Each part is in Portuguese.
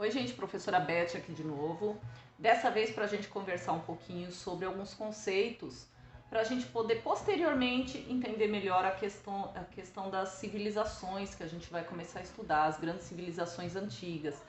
Oi, gente, professora Beth aqui de novo. Dessa vez para a gente conversar um pouquinho sobre alguns conceitos para a gente poder posteriormente entender melhor a questão das civilizações que a gente vai começar a estudar, as grandes civilizações antigas.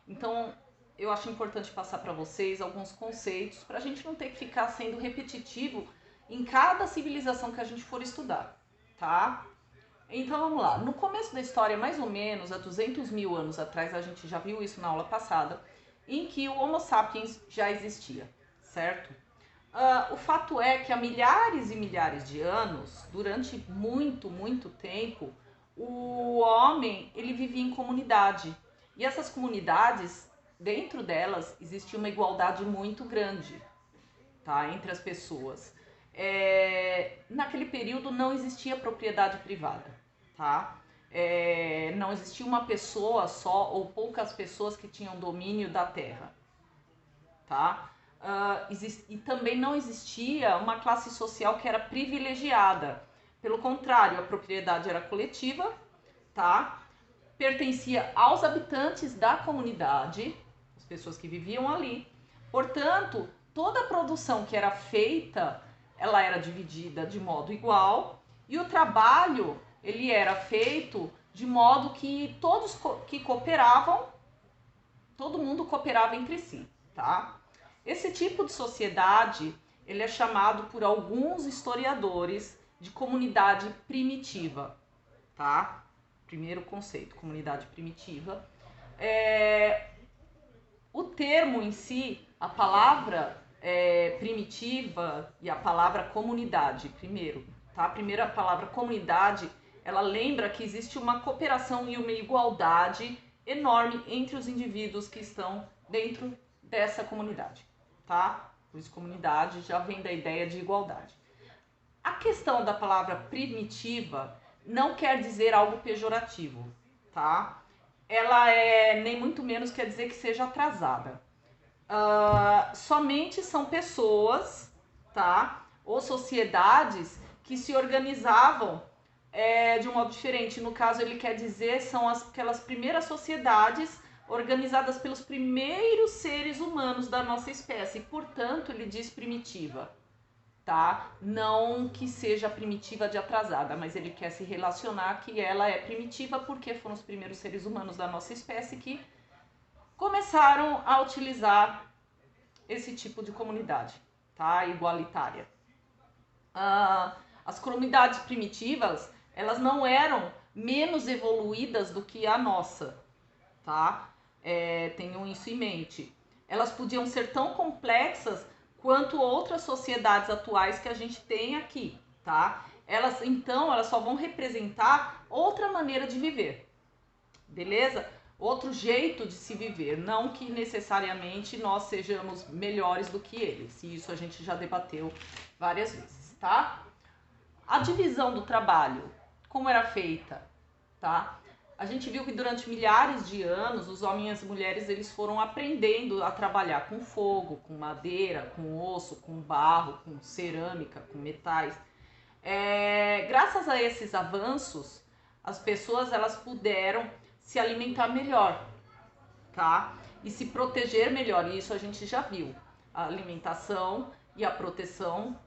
Então, eu acho importante passar para vocês alguns conceitos para a gente não ter que ficar sendo repetitivo em cada civilização que a gente for estudar, tá? Então vamos lá. No começo da história, mais ou menos há 200 mil anos atrás, a gente já viu isso na aula passada, em que o Homo sapiens já existia, certo? O fato é que há milhares e milhares de anos, durante muito tempo, o homem ele vivia em comunidade. E essas comunidades, dentro delas, existia uma igualdade muito grande, tá, entre as pessoas. Naquele período não existia propriedade privada, tá? Não existia uma pessoa só ou poucas pessoas que tinham domínio da terra, tá? E também não existia uma classe social que era privilegiada. Pelo contrário, a propriedade era coletiva, tá? Pertencia aos habitantes da comunidade, as pessoas que viviam ali. Portanto, toda a produção que era feita, ela era dividida de modo igual e o trabalho ele era feito de modo que todos que cooperavam, todo mundo cooperava entre si, tá? Esse tipo de sociedade, ele é chamado por alguns historiadores de comunidade primitiva, tá? Primeiro conceito, comunidade primitiva. O termo em si, a palavra primitiva e a palavra comunidade, primeiro, tá? A primeira palavra comunidade, ela lembra que existe uma cooperação e uma igualdade enorme entre os indivíduos que estão dentro dessa comunidade, tá? Por isso, comunidade já vem da ideia de igualdade. A questão da palavra primitiva não quer dizer algo pejorativo, tá? Ela nem muito menos quer dizer que seja atrasada. Somente são pessoas, tá? Ou sociedades que se organizavam de um modo diferente. No caso, ele quer dizer são aquelas primeiras sociedades organizadas pelos primeiros seres humanos da nossa espécie. Portanto, ele diz primitiva, tá? Não que seja primitiva de atrasada, mas ele quer se relacionar que ela é primitiva porque foram os primeiros seres humanos da nossa espécie que começaram a utilizar esse tipo de comunidade, tá? Igualitária. As comunidades primitivas, elas não eram menos evoluídas do que a nossa, tá? Tenham isso em mente. Elas podiam ser tão complexas quanto outras sociedades atuais que a gente tem aqui, tá? Elas só vão representar outra maneira de viver, beleza? Outro jeito de se viver, não que necessariamente nós sejamos melhores do que eles. E isso a gente já debateu várias vezes, tá? A divisão do trabalho, como era feita, tá? A gente viu que durante milhares de anos os homens e as mulheres eles foram aprendendo a trabalhar com fogo, com madeira, com osso, com barro, com cerâmica, com metais. Graças a esses avanços, as pessoas elas puderam se alimentar melhor, tá? E se proteger melhor. E isso a gente já viu. A alimentação e a proteção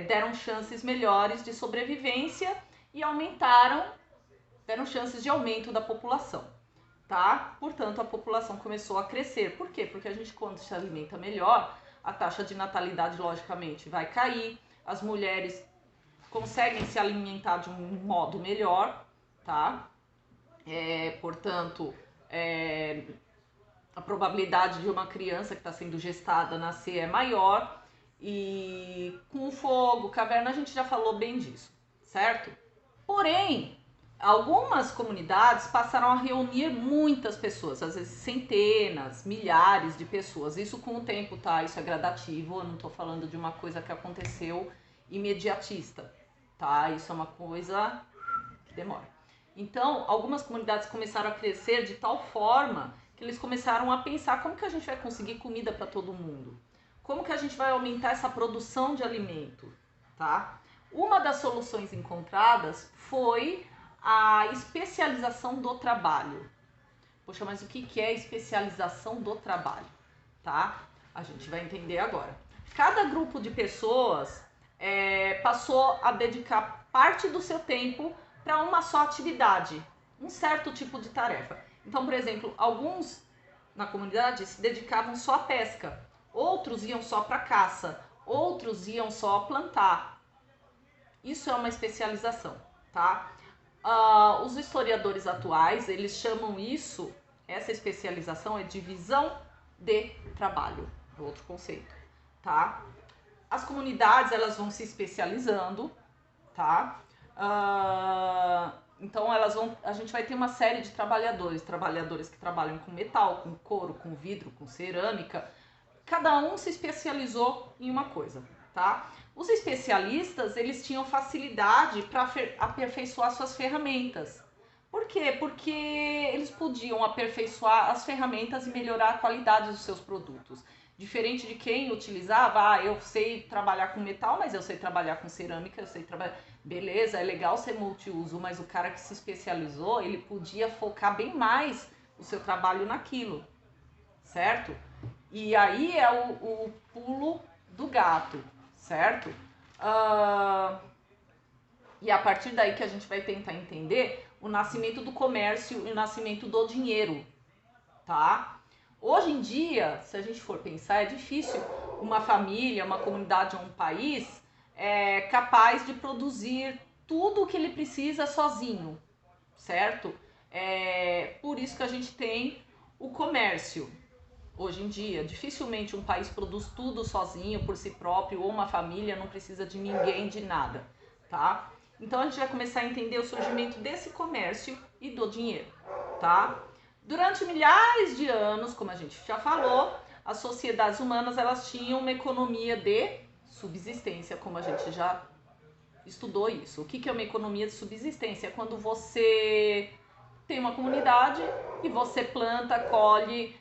deram chances melhores de sobrevivência e deram chances de aumento da população, tá? Portanto, a população começou a crescer. Por quê? Porque a gente, quando se alimenta melhor, a taxa de natalidade, logicamente, vai cair, as mulheres conseguem se alimentar de um modo melhor, tá? Portanto, a probabilidade de uma criança que está sendo gestada nascer é maior. E com o fogo, caverna, a gente já falou bem disso, certo? Porém, algumas comunidades passaram a reunir muitas pessoas, às vezes centenas, milhares de pessoas. Isso com o tempo, tá? Isso é gradativo, eu não tô falando de uma coisa que aconteceu imediatista, tá? Isso é uma coisa que demora. Então, algumas comunidades começaram a crescer de tal forma que eles começaram a pensar como que a gente vai conseguir comida para todo mundo? Como que a gente vai aumentar essa produção de alimento, tá? Uma das soluções encontradas foi a especialização do trabalho, Poxa, mas o que é especialização do trabalho, tá? A gente vai entender agora. Cada grupo de pessoas passou a dedicar parte do seu tempo para uma só atividade, um certo tipo de tarefa. Então, por exemplo, alguns na comunidade se dedicavam só à pesca, outros iam só para caça, outros iam só plantar. Isso é uma especialização, tá? Os historiadores atuais, eles chamam isso, essa especialização é divisão de trabalho, é outro conceito, tá? As comunidades, elas vão se especializando, tá? Então a gente vai ter uma série de trabalhadores que trabalham com metal, com couro, com vidro, com cerâmica. Cada um se especializou em uma coisa, tá? Os especialistas, eles tinham facilidade para aperfeiçoar suas ferramentas. Por quê? Porque eles podiam aperfeiçoar as ferramentas e melhorar a qualidade dos seus produtos. Diferente de quem utilizava, eu sei trabalhar com metal, mas eu sei trabalhar com cerâmica, eu sei trabalhar... Beleza, é legal ser multiuso, mas o cara que se especializou, ele podia focar bem mais o seu trabalho naquilo, certo? E aí é o pulo do gato, certo? E a partir daí que a gente vai tentar entender o nascimento do comércio e o nascimento do dinheiro, tá? Hoje em dia, se a gente for pensar, é difícil uma família, uma comunidade ou um país capaz de produzir tudo o que ele precisa sozinho, certo? Por isso que a gente tem o comércio. Hoje em dia, dificilmente um país produz tudo sozinho, por si próprio, ou uma família não precisa de ninguém, de nada, tá? Então a gente vai começar a entender o surgimento desse comércio e do dinheiro, tá? Durante milhares de anos, como a gente já falou, as sociedades humanas, elas tinham uma economia de subsistência, como a gente já estudou isso. O que é uma economia de subsistência? É quando você tem uma comunidade e você planta, colhe,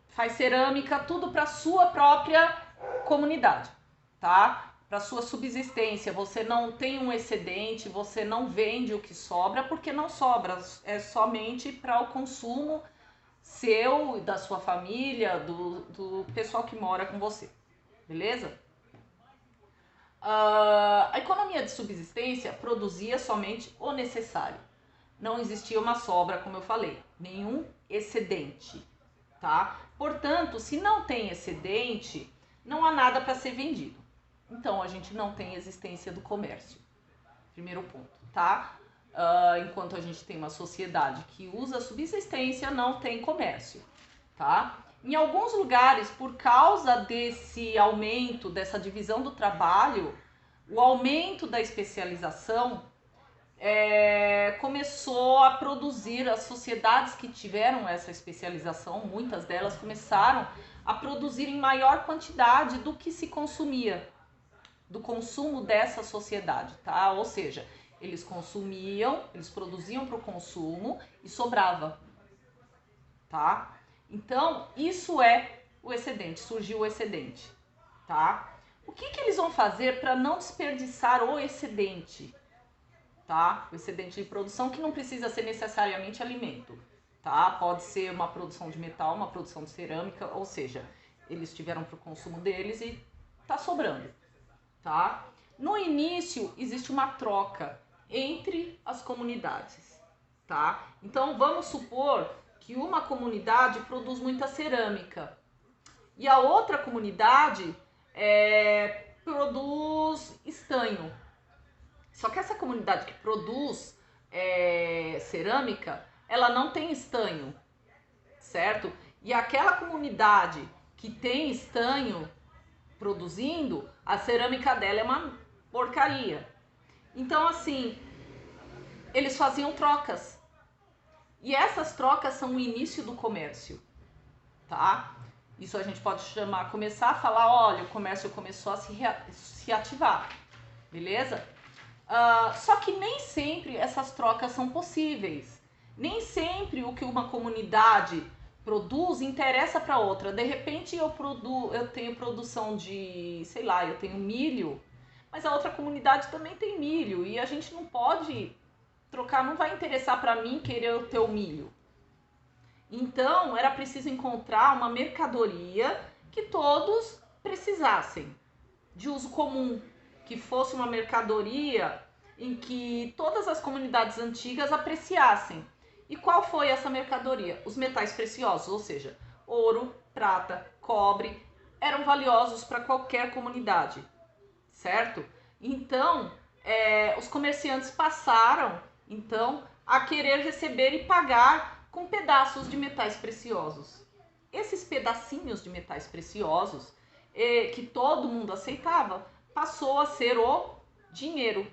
faz cerâmica, tudo para sua própria comunidade, tá? Para sua subsistência, você não tem um excedente, você não vende o que sobra, porque não sobra, é somente para o consumo seu e da sua família, do pessoal que mora com você, beleza? A economia de subsistência produzia somente o necessário. Não existia uma sobra, como eu falei, nenhum excedente, tá? Portanto, se não tem excedente, não há nada para ser vendido. Então, a gente não tem existência do comércio. Primeiro ponto, tá? Enquanto a gente tem uma sociedade que usa a subsistência, não tem comércio, tá? Em alguns lugares, por causa desse aumento, dessa divisão do trabalho, o aumento da especialização começou a produzir, as sociedades que tiveram essa especialização, muitas delas começaram a produzir em maior quantidade do que se consumia, do consumo dessa sociedade, tá? Ou seja, eles consumiam, eles produziam para o consumo e sobrava, tá? Então, isso é o excedente, surgiu o excedente, tá? O que eles vão fazer para não desperdiçar o excedente, tá? O excedente de produção, que não precisa ser necessariamente alimento, tá? Pode ser uma produção de metal, uma produção de cerâmica, ou seja, eles tiveram para o consumo deles e tá sobrando, tá? No início, existe uma troca entre as comunidades, tá? Então, vamos supor que uma comunidade produz muita cerâmica e a outra comunidade produz estanho. Só que essa comunidade que produz cerâmica, ela não tem estanho, certo? E aquela comunidade que tem estanho produzindo, a cerâmica dela é uma porcaria. Então, assim, eles faziam trocas. E essas trocas são o início do comércio, tá? Isso a gente pode chamar, começar a falar, olha, o comércio começou a se ativar, beleza? Só que nem sempre essas trocas são possíveis. Nem sempre o que uma comunidade produz interessa para outra. De repente eu tenho produção de, sei lá, eu tenho milho, mas a outra comunidade também tem milho e a gente não pode trocar, não vai interessar para mim querer o teu milho. Então, era preciso encontrar uma mercadoria que todos precisassem, de uso comum, que fosse uma mercadoria em que todas as comunidades antigas apreciassem. E qual foi essa mercadoria? Os metais preciosos, ou seja, ouro, prata, cobre, eram valiosos para qualquer comunidade, certo? Então, os comerciantes passaram, então, a querer receber e pagar com pedaços de metais preciosos. Esses pedacinhos de metais preciosos, que todo mundo aceitava, passou a ser o dinheiro,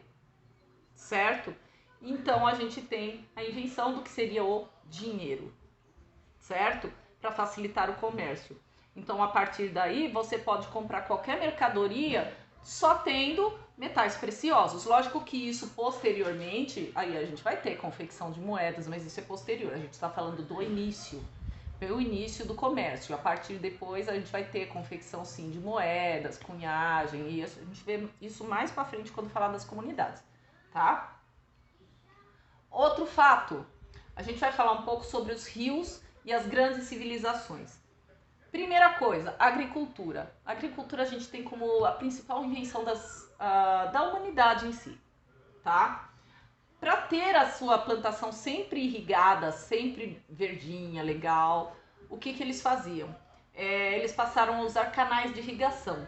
certo? Então a gente tem a invenção do que seria o dinheiro, certo? Para facilitar o comércio. Então a partir daí você pode comprar qualquer mercadoria só tendo metais preciosos. Lógico que isso posteriormente, aí a gente vai ter confecção de moedas, mas isso é posterior. A gente está falando do início, pelo início do comércio. A partir depois a gente vai ter confecção sim de moedas, cunhagem, e a gente vê isso mais para frente quando falar das comunidades, tá? Outro fato, a gente vai falar um pouco sobre os rios e as grandes civilizações. Primeira coisa, agricultura. A agricultura a gente tem como a principal invenção da humanidade em si, tá? Para ter a sua plantação sempre irrigada, sempre verdinha, legal, o que eles faziam? Eles passaram a usar canais de irrigação,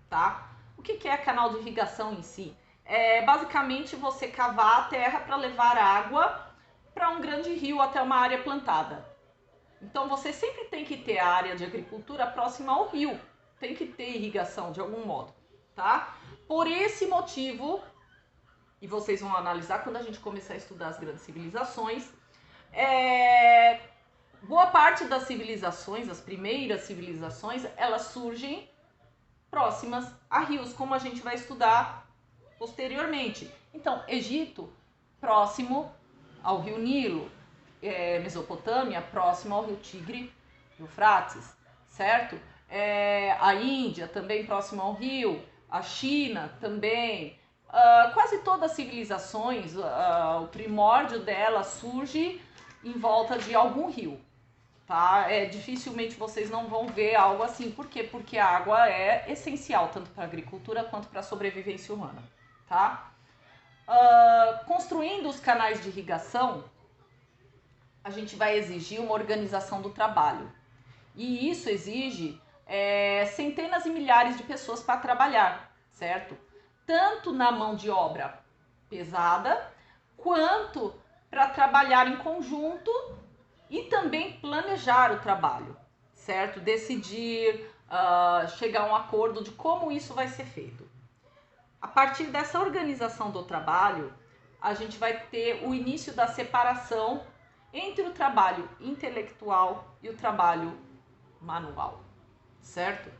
tá? O que é canal de irrigação em si? Basicamente você cavar a terra para levar água para um grande rio até uma área plantada. Então você sempre tem que ter a área de agricultura próxima ao rio, tem que ter irrigação de algum modo, tá? Por esse motivo, e vocês vão analisar quando a gente começar a estudar as grandes civilizações, boa parte das civilizações, as primeiras civilizações, elas surgem próximas a rios, como a gente vai estudar posteriormente. Então, Egito, próximo ao rio Nilo, Mesopotâmia, próximo ao rio Tigre, Eufrates, certo? A Índia, também próximo ao rio, a China também. Quase todas as civilizações, o primórdio dela surge em volta de algum rio, tá? Dificilmente vocês não vão ver algo assim. Por quê? Porque a água é essencial tanto para a agricultura quanto para a sobrevivência humana, tá? Construindo os canais de irrigação, a gente vai exigir uma organização do trabalho. E isso exige centenas e milhares de pessoas para trabalhar, certo? Tanto na mão de obra pesada, quanto para trabalhar em conjunto e também planejar o trabalho, certo? Decidir, chegar a um acordo de como isso vai ser feito. A partir dessa organização do trabalho, a gente vai ter o início da separação entre o trabalho intelectual e o trabalho manual, certo?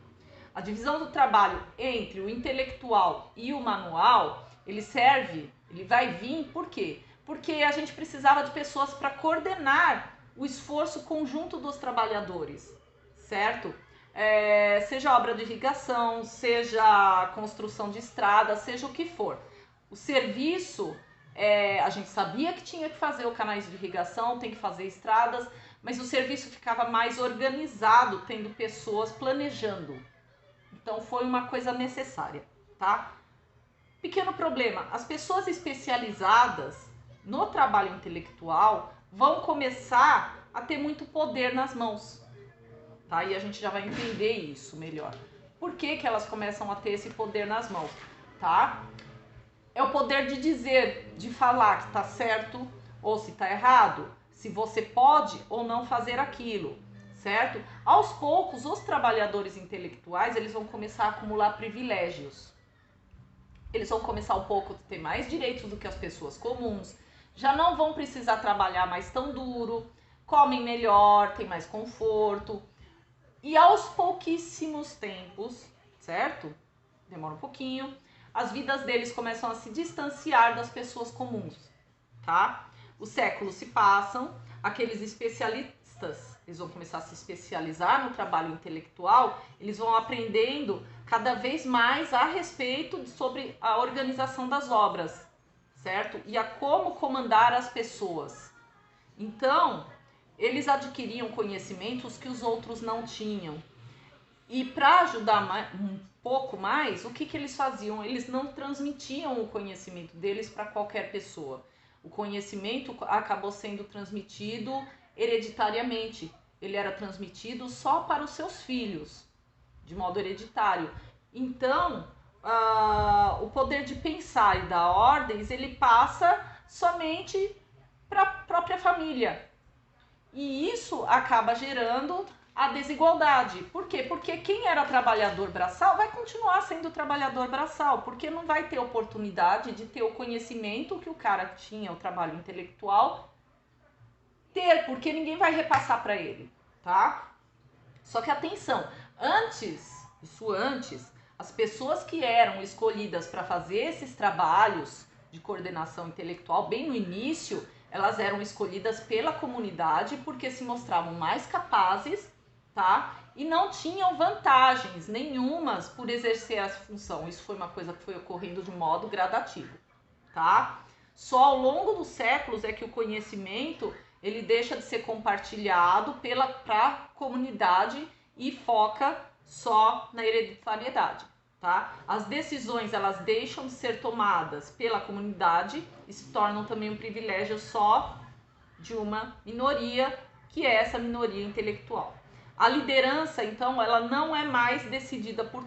A divisão do trabalho entre o intelectual e o manual, ele vai vir por quê? Porque a gente precisava de pessoas para coordenar o esforço conjunto dos trabalhadores, certo? Seja obra de irrigação, seja construção de estrada, seja o que for. O serviço, a gente sabia que tinha que fazer os canais de irrigação, tem que fazer estradas, mas o serviço ficava mais organizado, tendo pessoas planejando. Então foi uma coisa necessária, tá? Pequeno problema, as pessoas especializadas no trabalho intelectual vão começar a ter muito poder nas mãos, tá? E a gente já vai entender isso melhor. Por que elas começam a ter esse poder nas mãos, tá? É o poder de dizer, de falar que tá certo ou se tá errado, se você pode ou não fazer aquilo, certo? Aos poucos, os trabalhadores intelectuais, eles vão começar a acumular privilégios. Eles vão começar um pouco a ter mais direitos do que as pessoas comuns, já não vão precisar trabalhar mais tão duro, comem melhor, tem mais conforto. E aos pouquíssimos tempos, certo? Demora um pouquinho. As vidas deles começam a se distanciar das pessoas comuns, tá? Os séculos se passam, aqueles especialistas, eles vão começar a se especializar no trabalho intelectual, eles vão aprendendo cada vez mais a respeito sobre a organização das obras, certo? E a como comandar as pessoas. Então, eles adquiriam conhecimentos que os outros não tinham. E para ajudar um pouco mais, o que eles faziam? Eles não transmitiam o conhecimento deles para qualquer pessoa. O conhecimento acabou sendo transmitido hereditariamente. Ele era transmitido só para os seus filhos, de modo hereditário. Então, o poder de pensar e dar ordens, ele passa somente para a própria família. E isso acaba gerando a desigualdade. Por quê? Porque quem era trabalhador braçal vai continuar sendo trabalhador braçal, porque não vai ter oportunidade de ter o conhecimento que o cara que tinha, o trabalho intelectual, ter, porque ninguém vai repassar para ele, tá? Só que atenção, antes, as pessoas que eram escolhidas para fazer esses trabalhos de coordenação intelectual, bem no início, elas eram escolhidas pela comunidade porque se mostravam mais capazes, tá? E não tinham vantagens nenhumas por exercer essa função. Isso foi uma coisa que foi ocorrendo de modo gradativo, tá? Só ao longo dos séculos é que o conhecimento ele deixa de ser compartilhado para a comunidade e foca só na hereditariedade, tá? As decisões elas deixam de ser tomadas pela comunidade e se tornam também um privilégio só de uma minoria, que é essa minoria intelectual. A liderança, então, ela não é mais decidida por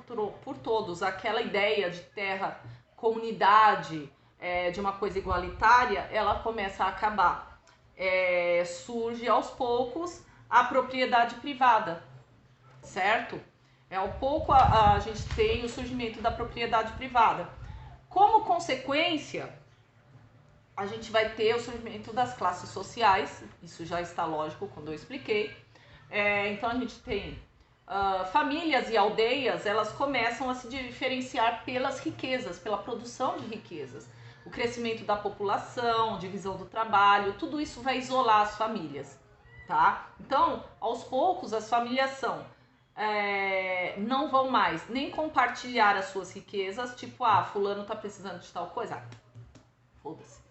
todos. Aquela ideia de terra, comunidade, de uma coisa igualitária, ela começa a acabar. Surge aos poucos a propriedade privada, certo? Ao pouco a gente tem o surgimento da propriedade privada. Como consequência, a gente vai ter o surgimento das classes sociais, isso já está lógico quando eu expliquei. Então a gente tem famílias e aldeias, elas começam a se diferenciar pelas riquezas, pela produção de riquezas. O crescimento da população, divisão do trabalho, tudo isso vai isolar as famílias, tá? Então, aos poucos, as famílias não vão mais nem compartilhar as suas riquezas, tipo, fulano tá precisando de tal coisa, foda-se,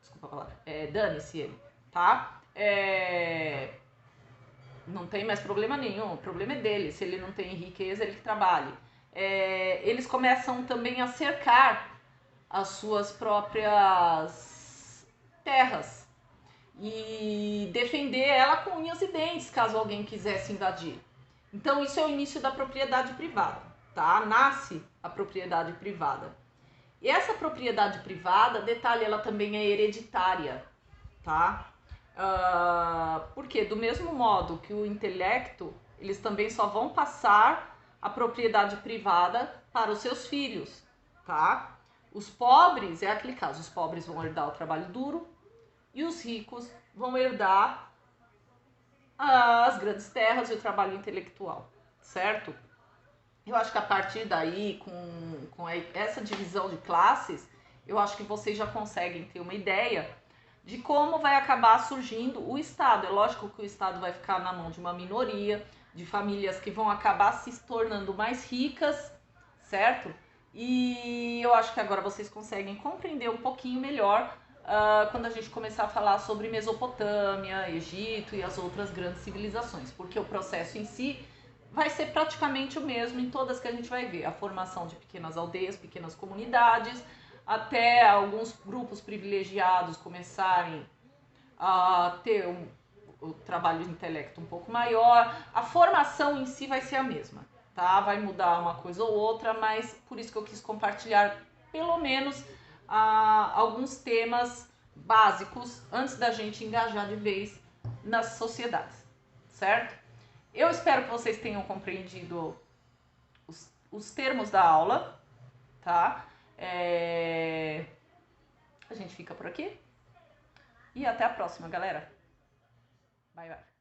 desculpa a palavra, dane-se ele, tá? Não tem mais problema nenhum, o problema é dele, se ele não tem riqueza, ele que trabalhe. Eles começam também a cercar as suas próprias terras e defender ela com unhas e dentes, caso alguém quisesse invadir. Então isso é o início da propriedade privada, tá? Nasce a propriedade privada. E essa propriedade privada, detalhe, ela também é hereditária, tá? Porque do mesmo modo que o intelecto, eles também só vão passar a propriedade privada para os seus filhos, tá? Os pobres, é aquele caso, os pobres vão herdar o trabalho duro e os ricos vão herdar as grandes terras e o trabalho intelectual, certo? Eu acho que a partir daí, com essa divisão de classes, eu acho que vocês já conseguem ter uma ideia de como vai acabar surgindo o Estado. É lógico que o Estado vai ficar na mão de uma minoria, de famílias que vão acabar se tornando mais ricas, certo? E eu acho que agora vocês conseguem compreender um pouquinho melhor quando a gente começar a falar sobre Mesopotâmia, Egito e as outras grandes civilizações, porque o processo em si vai ser praticamente o mesmo em todas que a gente vai ver. A formação de pequenas aldeias, pequenas comunidades, até alguns grupos privilegiados começarem a ter o trabalho de intelecto um pouco maior. A formação em si vai ser a mesma, tá? Vai mudar uma coisa ou outra, mas por isso que eu quis compartilhar pelo menos alguns temas básicos antes da gente engajar de vez nas sociedades, certo? Eu espero que vocês tenham compreendido os termos da aula, tá? A gente fica por aqui e até a próxima, galera. Bye, bye.